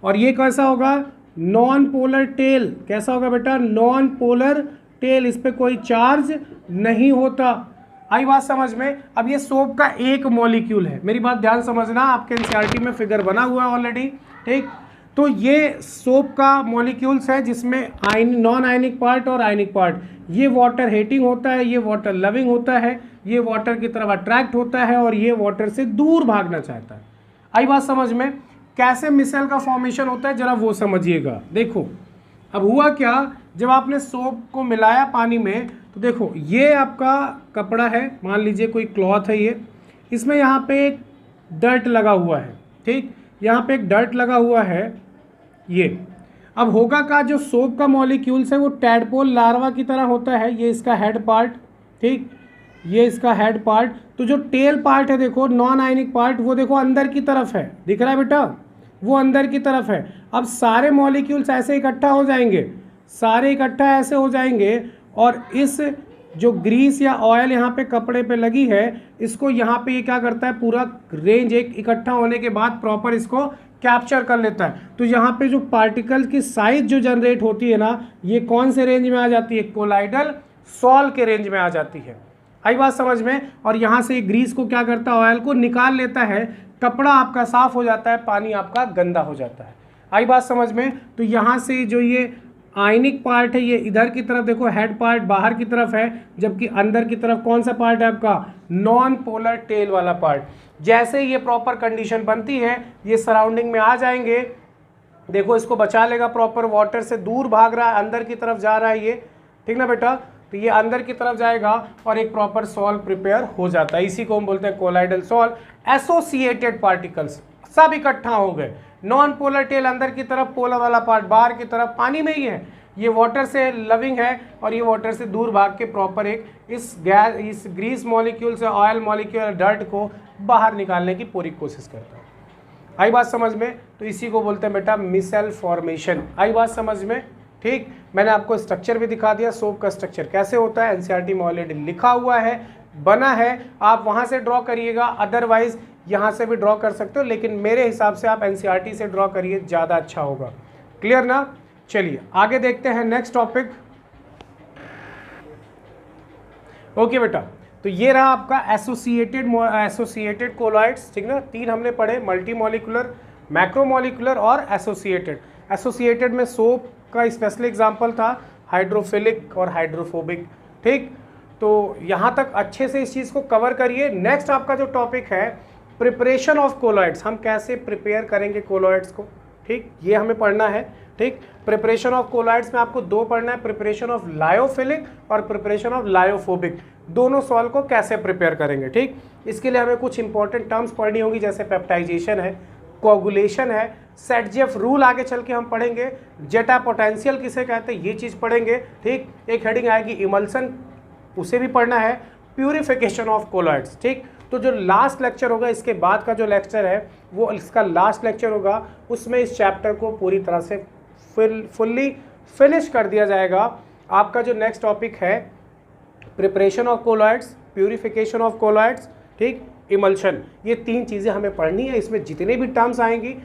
Speaker 1: और ये कैसा होगा? Non polar tail. कैसा होगा बेटा? Non polar tail. इस पे कोई चार्ज नहीं होता। आई बात समझ में? अब ये सोप का एक मॉलिक्यूल है। मेरी बात ध्यान समझना, आपके एनसीईआरटी में फिगर बना हुआ है ऑलरेडी। ठीक, तो ये सोप का मॉलिक्यूल्स है जिसमें नॉन आयनिक पार्ट और आयनिक पार्ट। ये वाटर हेटिंग होता है, ये वाटर लविंग होता है, ये वाटर की तरफ अट्रैक्ट होता है और ये वाटर से दूर भागना चाहता है। आई बात समझ में? कैसे मिसेल का फॉर्मेशन होता है जरा वो समझिएगा। देखो अब हुआ क्या, जब आपने सोप को मिलाया पानी में तो देखो ये आपका कपड़ा है, मान लीजिए कोई क्लॉथ है ये, इसमें यहाँ पे एक डर्ट लगा हुआ है, ठीक, यहाँ पे एक डर्ट लगा हुआ है ये। अब होगा का जो सोप का मॉलिक्यूल्स है वो टैडपोल लार्वा की तरह होता है, ये इसका हेड पार्ट, ठीक, ये इसका हेड पार्ट। तो जो टेल पार्ट है देखो नॉन आयनिक पार्ट, वो देखो अंदर की तरफ है, दिख रहा है बेटा, वो अंदर की तरफ है। अब सारे मॉलिक्यूल्स ऐसे इकट्ठा हो जाएंगे, सारे इकट्ठा ऐसे हो जाएंगे और इस जो ग्रीस या ऑयल यहाँ पे कपड़े पे लगी है इसको यहाँ पे ये क्या करता है, पूरा रेंज एक इकट्ठा होने के बाद प्रॉपर इसको कैप्चर कर लेता है। तो यहाँ पे जो पार्टिकल की साइज जो जनरेट होती है ना, ये कौन से रेंज में आ जाती है, कोलाइडल सॉल के रेंज में आ जाती है। आई बात समझ में? और यहाँ से ग्रीस को क्या करता है, ऑयल को निकाल लेता है, कपड़ा आपका साफ हो जाता है, पानी आपका गंदा हो जाता है। आई बात समझ में? तो यहाँ से जो ये आयनिक पार्ट है ये इधर की तरफ देखो, हेड पार्ट बाहर की तरफ है, जबकि अंदर की तरफ कौन सा पार्ट है आपका, नॉन पोलर टेल वाला पार्ट। जैसे ये प्रॉपर कंडीशन बनती है ये सराउंडिंग में आ जाएंगे, देखो इसको बचा लेगा, प्रॉपर वाटर से दूर भाग रहा है, अंदर की तरफ जा रहा है ये, ठीक ना बेटा। तो ये अंदर की तरफ जाएगा और एक प्रॉपर सॉल्व प्रिपेयर हो जाता है, इसी को हम बोलते हैं कोलाइडल सॉल्व। एसोसिएटेड पार्टिकल्स सब इकट्ठा हो गए, नॉन पोलर टेल अंदर की तरफ, पोलर वाला पार्ट बाहर की तरफ, पानी में ही है, ये वाटर से लविंग है और ये वाटर से दूर भाग के प्रॉपर एक इस ग्रीस मॉलिक्यूल से ऑयल मॉलिक्यूल डर्ट को बाहर निकालने की पूरी कोशिश करता है। आई बात समझ में? तो इसी को बोलते हैं बेटा मिसेल फॉर्मेशन। आई बात समझ में? ठीक, मैंने आपको स्ट्रक्चर भी दिखा दिया, सोप का स्ट्रक्चर कैसे होता है, एनसीईआरटी में ऑलरेडी लिखा हुआ है, बना है, आप वहाँ से ड्रॉ करिएगा, अदरवाइज यहाँ से भी ड्रॉ कर सकते हो, लेकिन मेरे हिसाब से आप एनसीईआरटी से ड्रॉ करिए, ज़्यादा अच्छा होगा। क्लियर ना? चलिए आगे देखते हैं नेक्स्ट टॉपिक। ओके बेटा, तो ये रहा आपका एसोसिएटेड कोलॉइड्स, ठीक ना। तीन हमने पढ़े, मल्टी मॉलिकुलर, मैक्रोमॉलिकुलर और एसोसिएटेड। एसोसिएटेड में सोप का स्पेशल एग्जांपल था हाइड्रोफिलिक और हाइड्रोफोबिक, ठीक। तो यहाँ तक अच्छे से इस चीज़ को कवर करिए। नेक्स्ट आपका जो टॉपिक है प्रिपरेशन ऑफ कोलॉइड्स, हम कैसे प्रिपेयर करेंगे कोलॉइड्स को, ठीक, ये हमें पढ़ना है, ठीक। प्रिपरेशन ऑफ कोलॉइड्स में आपको दो पढ़ना है, प्रिपरेशन ऑफ लायोफिलिक और प्रिपरेशन ऑफ लायोफोबिक, दोनों सॉल्व को कैसे प्रिपेयर करेंगे, ठीक। इसके लिए हमें कुछ इंपॉर्टेंट टर्म्स पढ़नी होगी, जैसे पेप्टाइजेशन है, कोगुलेशन है, सेटजेफ रूल आगे चल के हम पढ़ेंगे, जेटा पोटेंशियल किसे कहते हैं ये चीज़ पढ़ेंगे, ठीक। एक हेडिंग आएगी इमल्सन, उसे भी पढ़ना है, प्यूरिफिकेशन ऑफ कोलॉइड्स, ठीक। तो जो लास्ट लेक्चर होगा इसके बाद का जो लेक्चर है वो इसका लास्ट लेक्चर होगा, उसमें इस चैप्टर को पूरी तरह से फुल्ली फिनिश कर दिया जाएगा। आपका जो नेक्स्ट टॉपिक है preparation of colloids, purification of colloids, ठीक, इमल्शन, ये तीन चीज़ें हमें पढ़नी है। इसमें जितने भी टर्म्स आएंगी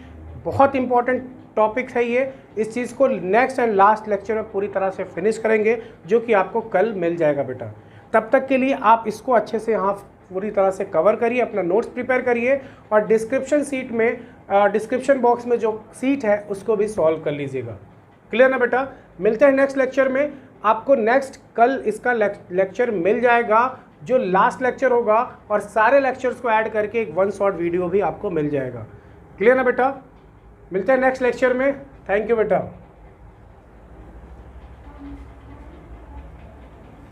Speaker 1: बहुत इंपॉर्टेंट टॉपिक है ये, इस चीज़ को नेक्स्ट एंड लास्ट लेक्चर में पूरी तरह से फिनिश करेंगे, जो कि आपको कल मिल जाएगा बेटा। तब तक के लिए आप इसको अच्छे से यहाँ पूरी तरह से कवर करिए, अपना नोट्स प्रिपेयर करिए और डिस्क्रिप्शन बॉक्स में जो सीट है उसको भी सॉल्व कर लीजिएगा। क्लियर ना बेटा? मिलते हैं नेक्स्ट लेक्चर में। आपको नेक्स्ट कल इसका लेक्चर मिल जाएगा जो लास्ट लेक्चर होगा, और सारे लेक्चर्स को ऐड करके एक 1 शॉर्ट वीडियो भी आपको मिल जाएगा। क्लियर ना बेटा? मिलते हैं नेक्स्ट लेक्चर में। थैंक यू बेटा।